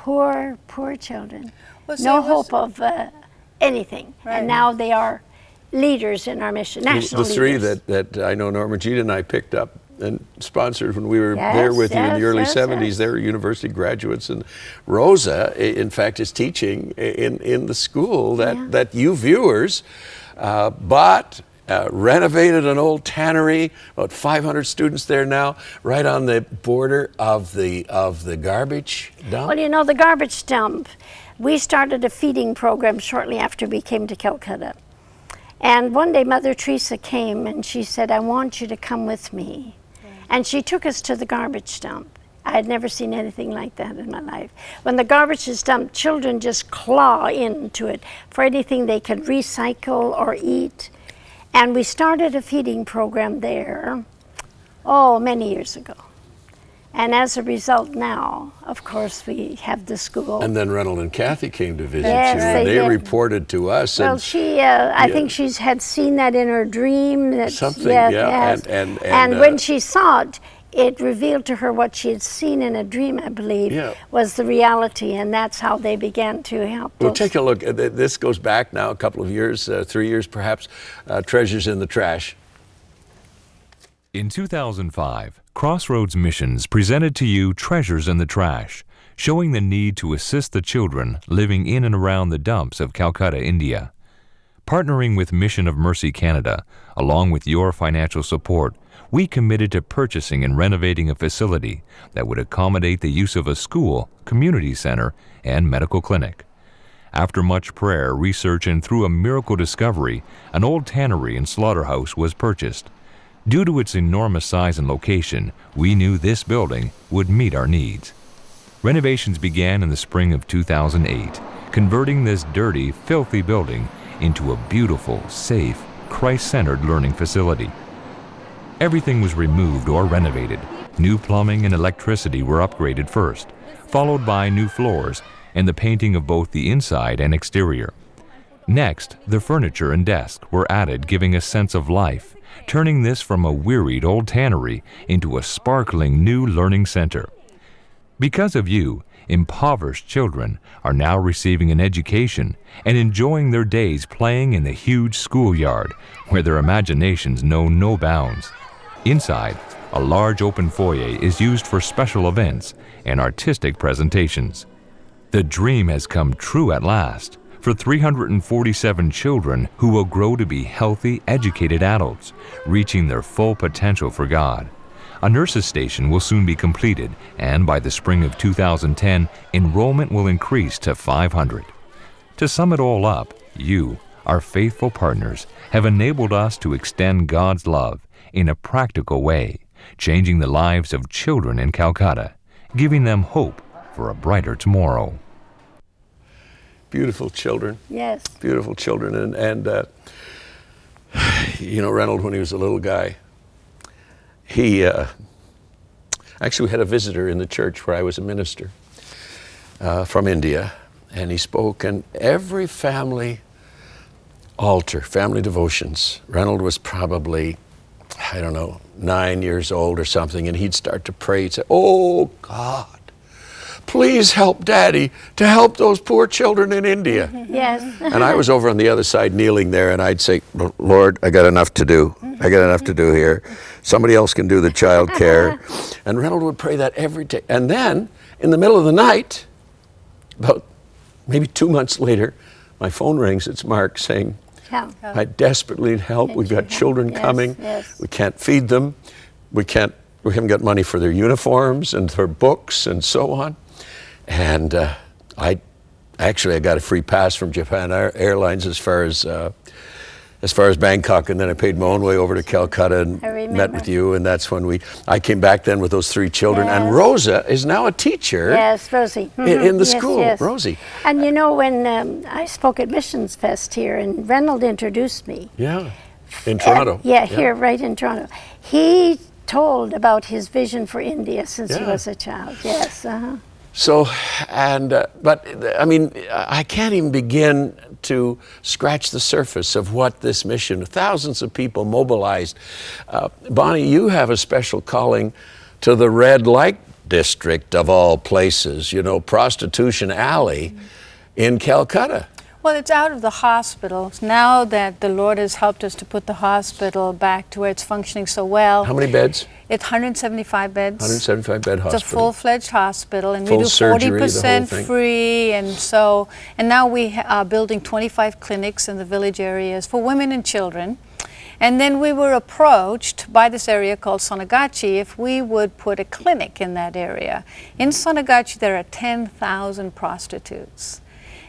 Poor, poor children. Well, No hope of anything. Right. And now they are leaders in our mission, national The three leaders. that I know Norma Jean and I picked up and sponsored when we were Yes, there with you in the yes, early yes, 70s. yes. They were university graduates, and Rosa, in fact, is teaching in the school that you viewers renovated an old tannery, about 500 students there now, right on the border of the garbage dump. Well, you know, the garbage dump, we started a feeding program shortly after we came to Calcutta. And one day Mother Teresa came and she said, I want you to come with me. And she took us to the garbage dump. I had never seen anything like that in my life. When the garbage is dumped, children just claw into it for anything they could recycle or eat. And we started a feeding program there, many years ago. And as a result now, of course, we have the school. And then Reynold and Kathy came to visit Yes, you, and they they did. reported to us. Well, and she, I think she's had seen that in her dream. That, Something, yeah. yeah, Yes. and, when she saw it, it revealed to her what she had seen in a dream, I believe, was the reality, and that's how they began to help Well, those. take a look. This goes back now a couple of years, 3 years perhaps, Treasures in the Trash. In 2005, Crossroads Missions presented to you Treasures in the Trash, showing the need to assist the children living in and around the dumps of Calcutta, India. Partnering with Mission of Mercy Canada, along with your financial support, we committed to purchasing and renovating a facility that would accommodate the use of a school, community center, and medical clinic. After much prayer, research, and through a miracle discovery, an old tannery and slaughterhouse was purchased. Due to its enormous size and location, we knew this building would meet our needs. Renovations began in the spring of 2008, converting this dirty, filthy building into a beautiful, safe, Christ-centered learning facility. Everything was removed or renovated. New plumbing and electricity were upgraded first, followed by new floors and the painting of both the inside and exterior. Next, the furniture and desk were added, giving a sense of life, turning this from a wearied old tannery into a sparkling new learning center. Because of you, impoverished children are now receiving an education and enjoying their days playing in the huge schoolyard where their imaginations know no bounds. Inside, a large open foyer is used for special events and artistic presentations. The dream has come true at last for 347 children who will grow to be healthy, educated adults, reaching their full potential for God. A nurse's station will soon be completed, and by the spring of 2010, enrollment will increase to 500. To sum it all up, you, our faithful partners, have enabled us to extend God's love in a practical way, changing the lives of children in Calcutta, giving them hope for a brighter tomorrow. Beautiful children. Yes. Beautiful children. And you know, Reynold, when he was a little guy, he actually had a visitor in the church where I was a minister from India, and he spoke, and every family altar, family devotions, Reynold was probably, 9 years old or something, and he'd start to pray. He'd say, "Oh God, please help Daddy to help those poor children in India." Yes. And I was over on the other side kneeling there, and I'd say, "Lord, I got enough to do. I got enough to do here. Somebody else can do the child care." And Reynold would pray that every day. And then, in the middle of the night, about maybe 2 months later, my phone rings. It's Mark saying, "I desperately need help. We've got children coming. Yes. We can't feed them. We haven't got money for their uniforms and their books and so on." And I got a free pass from Japan Airlines as far as Bangkok, and then I paid my own way over to Calcutta and met with you, and that's when I came back then with those 3 children. Yes. And Rosa is now a teacher. Yes, Rosie. In the Yes, school, yes. Rosie. And you know, when I spoke at Missions Fest here, and Reynold introduced me. Yeah, in Toronto. Here, right in Toronto. He told about his vision for India since he Yeah. was a child. Yes. So, but I mean, I can't even begin to scratch the surface of what this mission, thousands of people mobilized. Bonnie, you have a special calling to the red light district of all places, you know, Prostitution Alley in Calcutta. Well, it's out of the hospitals. Now that the Lord has helped us to put the hospital back to where it's functioning so well. How many beds? It's 175 beds. 175 bed hospital. It's a full-fledged hospital, and Full we do surgery, the whole 40% thing. free, and now we are building 25 clinics in the village areas for women and children. And then we were approached by this area called Sonagachi if we would put a clinic in that area. In Sonagachi, there are 10,000 prostitutes.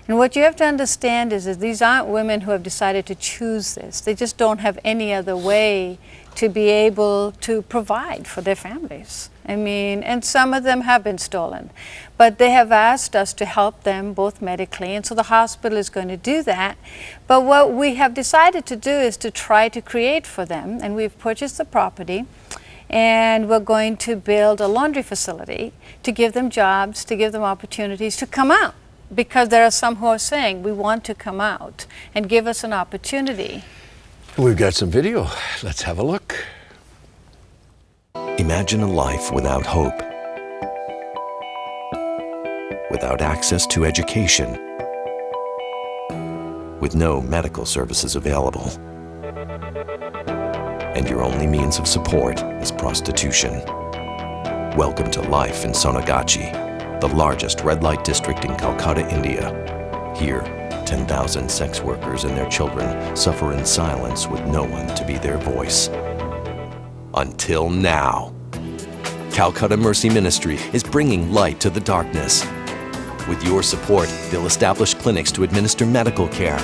And what you have to understand is that these aren't women who have decided to choose this. They just don't have any other way to be able to provide for their families. I mean, and some of them have been stolen. But they have asked us to help them both medically, and so the hospital is going to do that. But what we have decided to do is to try to create for them, and we've purchased the property, and we're going to build a laundry facility to give them jobs, to give them opportunities to come out. Because there are some who are saying, we want to come out and give us an opportunity. We've got some video. Let's have a look. Imagine a life without hope, without access to education, with no medical services available, and your only means of support is prostitution. Welcome to life in Sonagachi, the largest red light district in Calcutta, India. Here, 10,000 sex workers and their children suffer in silence with no one to be their voice. Until now. Calcutta Mercy Ministry is bringing light to the darkness. With your support, they'll establish clinics to administer medical care.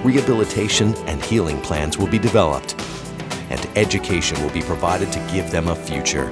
Rehabilitation and healing plans will be developed, and education will be provided to give them a future.